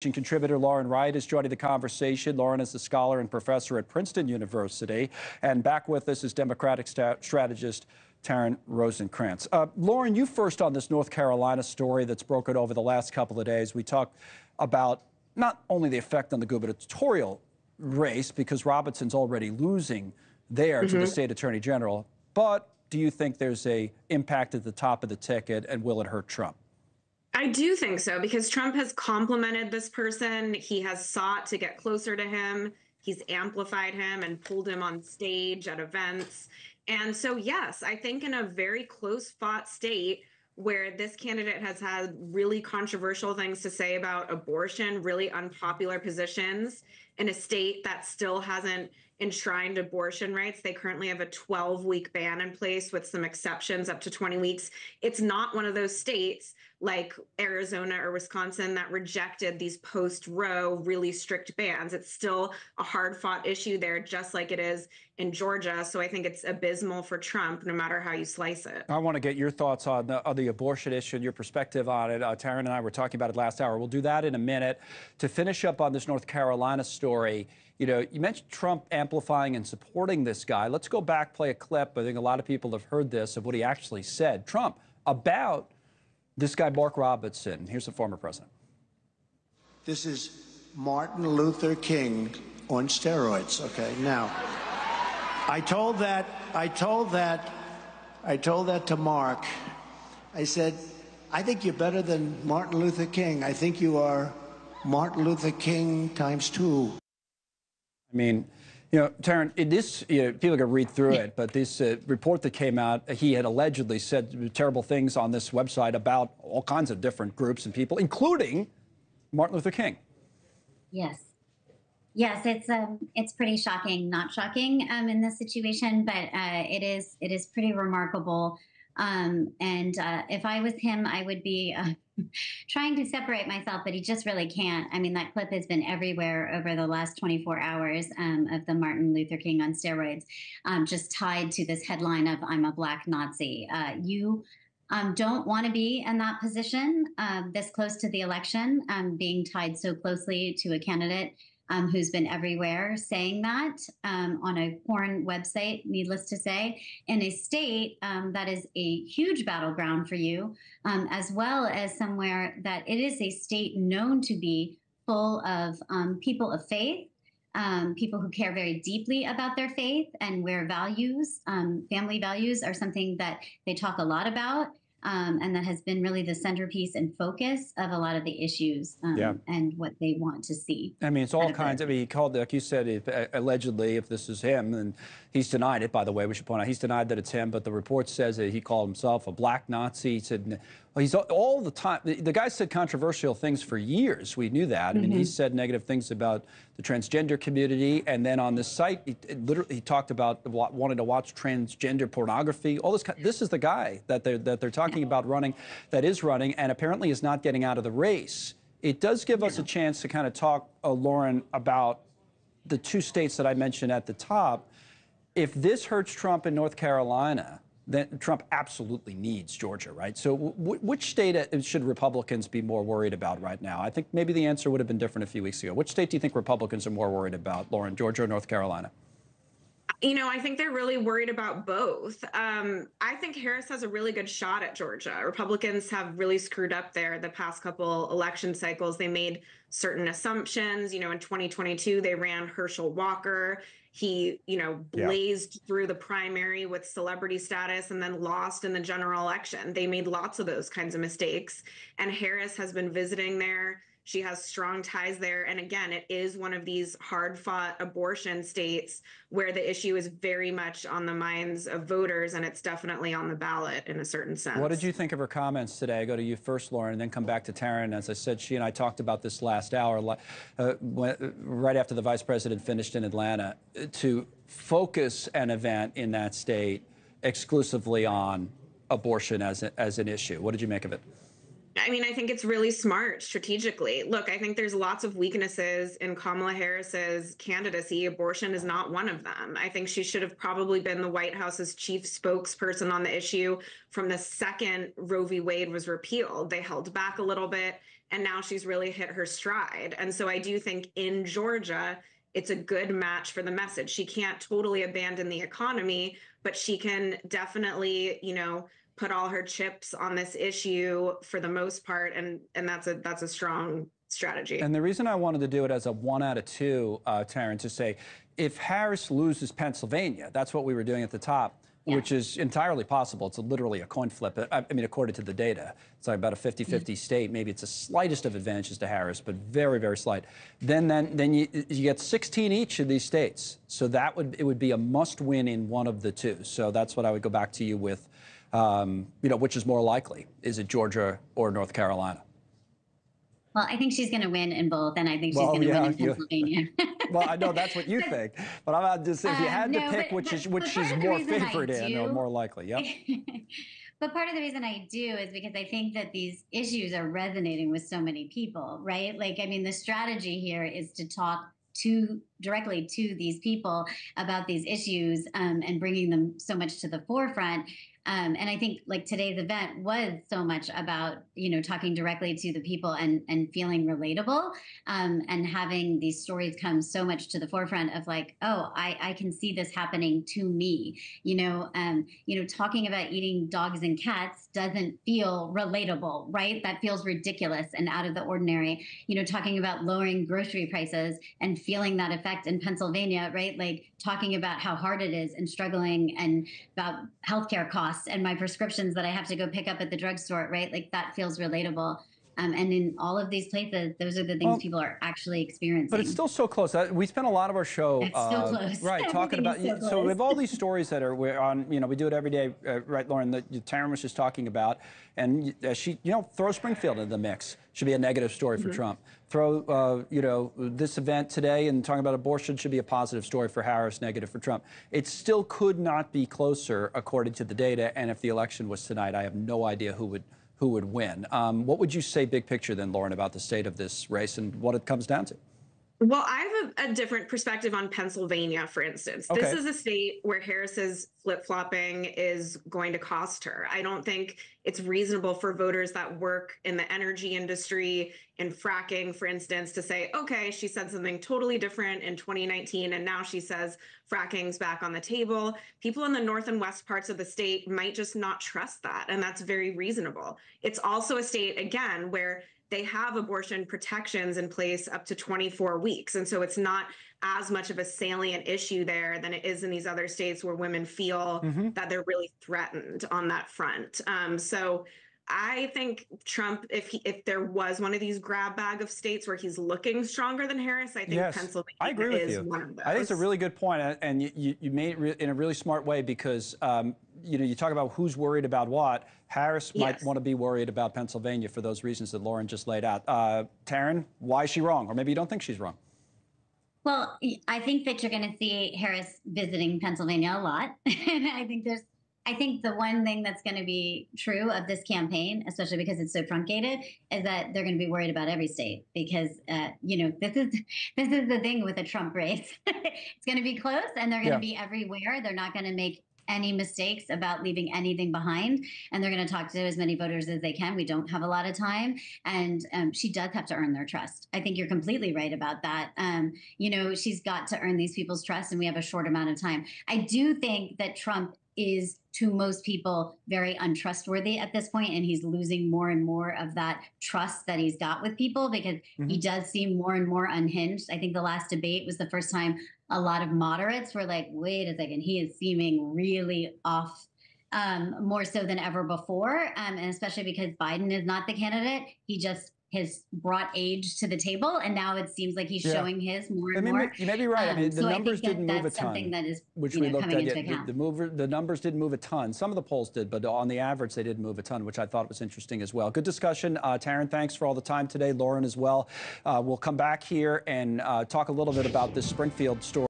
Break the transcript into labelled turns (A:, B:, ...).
A: Contributor Lauren Wright is joining the conversation. Lauren is a scholar and professor at Princeton University. And back with us is Democratic strategist Taryn Rosenkrantz. Lauren, you first on this North Carolina story that's broken over the last couple of days. We talked about not only the effect on the gubernatorial race, because Robinson's already losing there to the state attorney general, but do you think there's a impact at the top of the ticket, and will it hurt Trump?
B: I do think so, because Trump has complimented this person. He has sought to get closer to him. He's amplified him and pulled him on stage at events. And so, yes, I think in a very close fought state where this candidate has had really controversial things to say about abortion, really unpopular positions, in a state that still hasn't enshrined abortion rights. They currently have a 12-week ban in place with some exceptions up to 20 weeks. It's not one of those states like Arizona or Wisconsin that rejected these post-Roe really strict bans. It's still a hard-fought issue there, just like it is in Georgia. So I think it's abysmal for Trump, no matter how you slice it.
A: I want to get your thoughts on the abortion issue and your perspective on it. Taryn and I were talking about it last hour. We'll do that in a minute. To finish up on this North Carolina story, you mentioned Trump amplifying and supporting this guy. Let's go back, play a clip. I think a lot of people have heard this, of what he actually said, Trump, about this guy, Mark Robinson. Here's the former president.
C: This is Martin Luther King on steroids. Okay, now, I told that to Mark. I said, I think you're better than Martin Luther King. I think you are Martin Luther King ×2.
A: I mean, Taryn, people can read through it, but this report that came out, he had allegedly said terrible things on this website about all kinds of different groups and people, including Martin Luther King.
D: Yes. Yes, it's pretty shocking, not shocking in this situation, but it is pretty remarkable. And if I was him, I would be trying to separate myself, but he just really can't. I mean, that clip has been everywhere over the last 24 hours of the Martin Luther King on steroids, just tied to this headline of "I'm a Black Nazi." You don't want to be in that position this close to the election, being tied so closely to a candidate who's been everywhere saying that on a porn website, needless to say, in a state that is a huge battleground for you, as well as somewhere that it is a state known to be full of people of faith, people who care very deeply about their faith, and where values, family values, are something that they talk a lot about. And that has been really the centerpiece and focus of a lot of the issues and what they want to see.
A: I mean, it's all kinds. I mean, he called, like you said, allegedly, if this is him, and he's denied it, by the way, we should point out, he's denied that it's him, but the report says that he called himself a Black Nazi. He said, well, he's all the time, the guy said controversial things for years. We knew that. I mean, he said negative things about the transgender community, and then on this site, he talked about wanting to watch transgender pornography. All this. This is the guy that they're talking about running, that is running, and apparently is not getting out of the race. It does give us a chance to kind of talk, Lauren, about the two states that I mentioned at the top. If this hurts Trump in North Carolina, then Trump absolutely needs Georgia, right? So which state should Republicans be more worried about right now? I think maybe the answer would have been different a few weeks ago. Which state do you think Republicans are more worried about, Lauren, Georgia or North Carolina?
B: I think they're really worried about both. I think Harris has a really good shot at Georgia. Republicans have really screwed up there the past couple election cycles. They made certain assumptions. In 2022, they ran Herschel Walker. He, blazed through the primary with celebrity status and then lost in the general election. They made lots of those kinds of mistakes. And Harris has been visiting there. She has strong ties there. And again, it is one of these hard-fought abortion states where the issue is very much on the minds of voters, and it's definitely on the ballot in a certain sense.
A: What did you think of her comments today? I go to you first, Lauren, and then come back to Taryn. As I said, she and I talked about this last hour, right after the vice president finished in Atlanta, to focus an event in that state exclusively on abortion as an issue. What did you make of it?
B: I mean, I think it's really smart strategically. Look, I think there's lots of weaknesses in Kamala Harris's candidacy. Abortion is not one of them. I think she should have probably been the White House's chief spokesperson on the issue from the second Roe v. Wade was repealed. They held back a little bit. and now she's really hit her stride. And so I do think in Georgia, it's a good match for the message. She can't totally abandon the economy, but she can definitely, put all her chips on this issue for the most part, and that's a strong strategy.
A: And the reason I wanted to do it as a 1 out of 2, Taryn, to say, if Harris loses Pennsylvania, that's what we were doing at the top, which is entirely possible. It's literally a coin flip. I mean, according to the data, it's like about a 50-50 state. Maybe it's the slightest of advantages to Harris, but very, very slight. Then you get 16 each of these states. So it would be a must-win in one of the two. So that's what I would go back to you with. Which is more likely? Is it Georgia or North Carolina?
D: Well, I think she's going to win in both, and I think she's going to win in Pennsylvania.
A: Well, I know that's what you think, but I'm not just if you had to pick which she's more favored in or more likely. Yep.
D: But part of the reason I do is because I think that these issues are resonating with so many people, right? Like, I mean, the strategy here is to talk directly to these people about these issues and bringing them so much to the forefront. And I think like today's event was so much about, talking directly to the people and feeling relatable and having these stories come so much to the forefront of like, oh, I can see this happening to me. Talking about eating dogs and cats doesn't feel relatable, right? That feels ridiculous and out of the ordinary. Talking about lowering grocery prices and feeling that effect in Pennsylvania, right? Like talking about how hard it is and struggling and about healthcare costs and my prescriptions that I have to go pick up at the drugstore, right? Like that feels relatable. And in all of these places, those are the things people are actually experiencing.
A: But it's still so close. We spent a lot of our show,
D: it's still close.
A: Right, talking about. So we have all these stories that we're on. We do it every day, right, Lauren? That Taryn was just talking about, and she, throw Springfield into the mix. Should be a negative story for Trump. Throw, this event today and talking about abortion should be a positive story for Harris, negative for Trump. It still could not be closer according to the data. And if the election was tonight, I have no idea who would win. What would you say, big picture, then, Lauren, about the state of this race and what it comes down to?
B: Well, I have a different perspective on Pennsylvania, for instance. Okay. This is a state where Harris's flip-flopping is going to cost her. I don't think it's reasonable for voters that work in the energy industry, in fracking, for instance, to say, okay, she said something totally different in 2019, and now she says fracking's back on the table. People in the north and west parts of the state might just not trust that, and that's very reasonable. It's also a state, again, where they have abortion protections in place up to 24 weeks. And so it's not as much of a salient issue there than it is in these other states where women feel that they're really threatened on that front. So I think Trump, if there was one of these grab bag of states where he's looking stronger than Harris, I think Pennsylvania is one of those.
A: I think it's a really good point, and you made it in a really smart way because you talk about who's worried about what. Harris might want to be worried about Pennsylvania for those reasons that Lauren just laid out. Taryn, why is she wrong? Or maybe you don't think she's wrong.
D: Well, I think that you're going to see Harris visiting Pennsylvania a lot. And I think the one thing that's going to be true of this campaign, especially because it's so truncated, is that they're going to be worried about every state because, this is the thing with a Trump race. It's going to be close and they're going to be everywhere. They're not going to make any mistakes about leaving anything behind. And they're going to talk to as many voters as they can. We don't have a lot of time. And she does have to earn their trust. I think you're completely right about that. She's got to earn these people's trust and we have a short amount of time. I do think that Trump is, to most people, very untrustworthy at this point, and he's losing more and more of that trust that he's got with people because he does seem more and more unhinged. I think the last debate was the first time a lot of moderates were like, wait a second, he is seeming really off, more so than ever before, and especially because Biden is not the candidate. He just has brought age to the table, and now it seems like he's showing his more and more.
A: You may be right. I mean, the numbers didn't move a ton,
D: something that is,
A: which we looked at. The numbers didn't move a ton. Some of the polls did, but on the average, they didn't move a ton, which I thought was interesting as well. Good discussion. Taryn, thanks for all the time today. Lauren as well. We'll come back here and talk a little bit about this Springfield story.